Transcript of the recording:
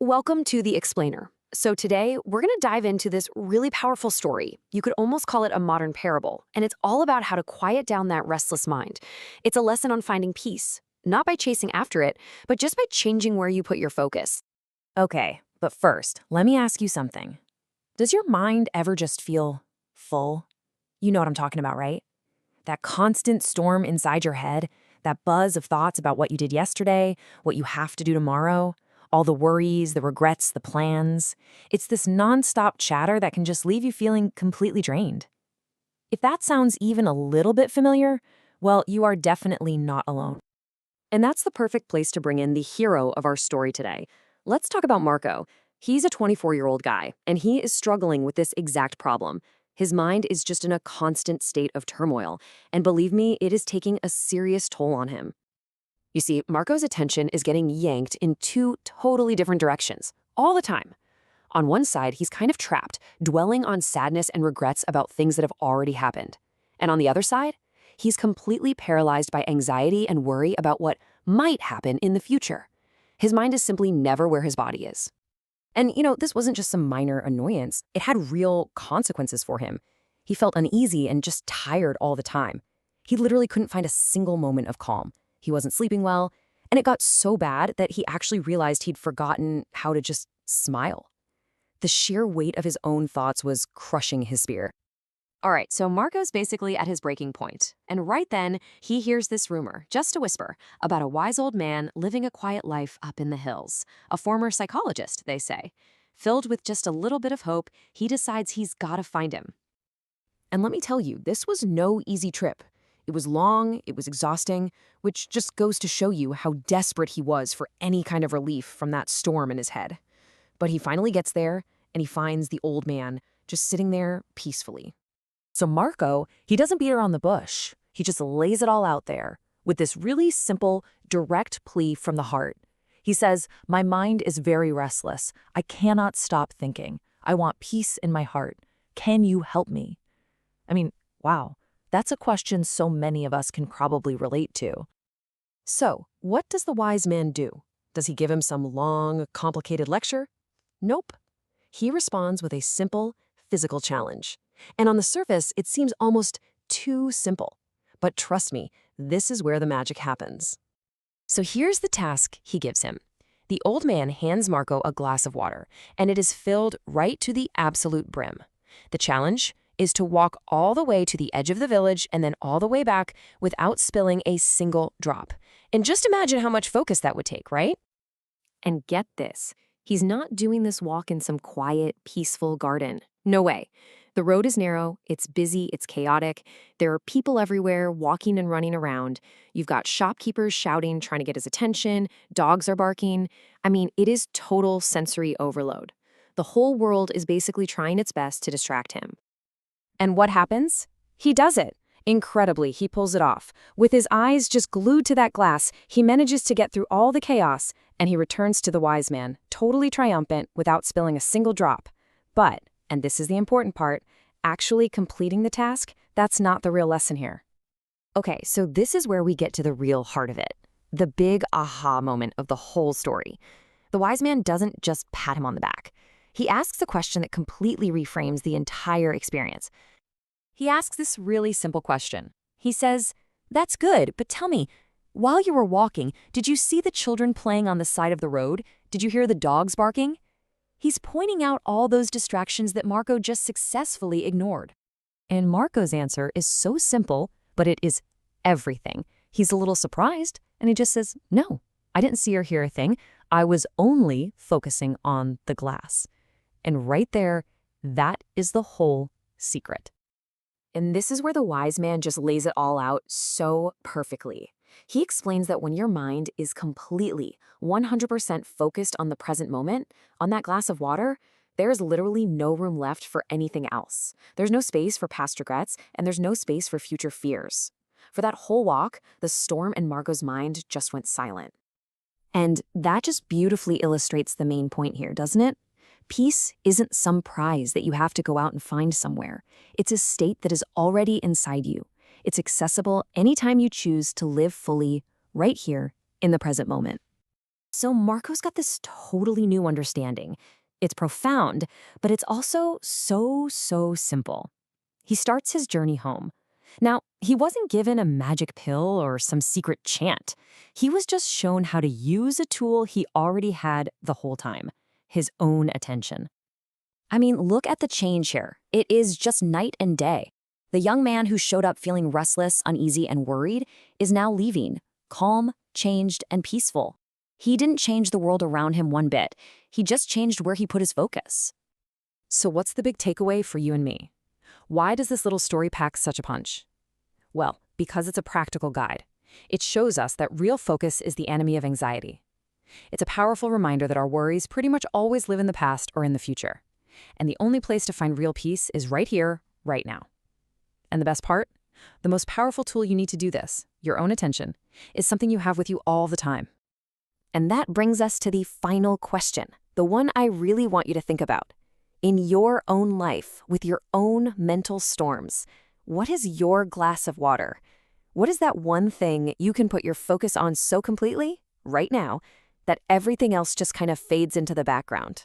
Welcome to The Explainer. So today, we're going to dive into this really powerful story. You could almost call it a modern parable, and it's all about how to quiet down that restless mind. It's a lesson on finding peace, not by chasing after it, but just by changing where you put your focus. Okay, but first, let me ask you something. Does your mind ever just feel full? You know what I'm talking about, right? That constant storm inside your head, that buzz of thoughts about what you did yesterday, what you have to do tomorrow, all the worries, the regrets, the plans. It's this nonstop chatter that can just leave you feeling completely drained. If that sounds even a little bit familiar, well, you are definitely not alone. And that's the perfect place to bring in the hero of our story today. Let's talk about Marco. He's a 24-year-old guy, and he is struggling with this exact problem. His mind is just in a constant state of turmoil, and believe me, it is taking a serious toll on him. You see, Marco's attention is getting yanked in two totally different directions, all the time. On one side, he's kind of trapped, dwelling on sadness and regrets about things that have already happened. And on the other side, he's completely paralyzed by anxiety and worry about what might happen in the future. His mind is simply never where his body is. And, this wasn't just some minor annoyance. It had real consequences for him. He felt uneasy and just tired all the time. He literally couldn't find a single moment of calm. He wasn't sleeping well, and it got so bad that he actually realized he'd forgotten how to just smile. The sheer weight of his own thoughts was crushing his spirit. All right, so Marco's basically at his breaking point. And right then, he hears this rumor, just a whisper, about a wise old man living a quiet life up in the hills. A former psychologist, they say. Filled with just a little bit of hope, he decides he's got to find him. And let me tell you, this was no easy trip. It was long, it was exhausting, which just goes to show you how desperate he was for any kind of relief from that storm in his head. But he finally gets there, and he finds the old man just sitting there peacefully. So Marco, he doesn't beat around the bush. He just lays it all out there with this really simple, direct plea from the heart. He says, "My mind is very restless. I cannot stop thinking. I want peace in my heart. Can you help me?" I mean, wow. That's a question so many of us can probably relate to. So, what does the wise man do? Does he give him some long, complicated lecture? Nope. He responds with a simple, physical challenge. And on the surface, it seems almost too simple. But trust me, this is where the magic happens. So here's the task he gives him. The old man hands Marco a glass of water, and it is filled right to the absolute brim. The challenge is to walk all the way to the edge of the village and then all the way back without spilling a single drop. And just imagine how much focus that would take, right? And get this, he's not doing this walk in some quiet, peaceful garden. No way. The road is narrow, it's busy, it's chaotic. There are people everywhere walking and running around. You've got shopkeepers shouting, trying to get his attention. Dogs are barking. I mean, it is total sensory overload. The whole world is basically trying its best to distract him. And what happens? He does it. Incredibly, he pulls it off. With his eyes just glued to that glass, he manages to get through all the chaos, and he returns to the wise man, totally triumphant, without spilling a single drop. But, and this is the important part, actually completing the task, that's not the real lesson here. Okay, so this is where we get to the real heart of it. The big aha moment of the whole story. The wise man doesn't just pat him on the back. He asks a question that completely reframes the entire experience. He asks this really simple question. He says, "That's good, but tell me, while you were walking, did you see the children playing on the side of the road? Did you hear the dogs barking?" He's pointing out all those distractions that Marco just successfully ignored. And Marco's answer is so simple, but it is everything. He's a little surprised, and he just says, "No, I didn't see or hear a thing. I was only focusing on the glass." And right there, that is the whole secret. And this is where the wise man just lays it all out so perfectly. He explains that when your mind is completely, 100% focused on the present moment, on that glass of water, there is literally no room left for anything else. There's no space for past regrets, and there's no space for future fears. For that whole walk, the storm in Marco's mind just went silent. And that just beautifully illustrates the main point here, doesn't it? Peace isn't some prize that you have to go out and find somewhere. It's a state that is already inside you. It's accessible anytime you choose to live fully, right here, in the present moment. So Marco's got this totally new understanding. It's profound, but it's also so simple. He starts his journey home. Now, he wasn't given a magic pill or some secret chant. He was just shown how to use a tool he already had the whole time, his own attention. I mean, look at the change here. It is just night and day. The young man who showed up feeling restless, uneasy, and worried is now leaving, calm, changed, and peaceful. He didn't change the world around him one bit. He just changed where he put his focus. So what's the big takeaway for you and me? Why does this little story pack such a punch? Well, because it's a practical guide. It shows us that real focus is the enemy of anxiety. It's a powerful reminder that our worries pretty much always live in the past or in the future. And the only place to find real peace is right here, right now. And the best part? The most powerful tool you need to do this, your own attention, is something you have with you all the time. And that brings us to the final question, the one I really want you to think about. In your own life, with your own mental storms, what is your glass of water? What is that one thing you can put your focus on so completely, right now, that everything else just kind of fades into the background?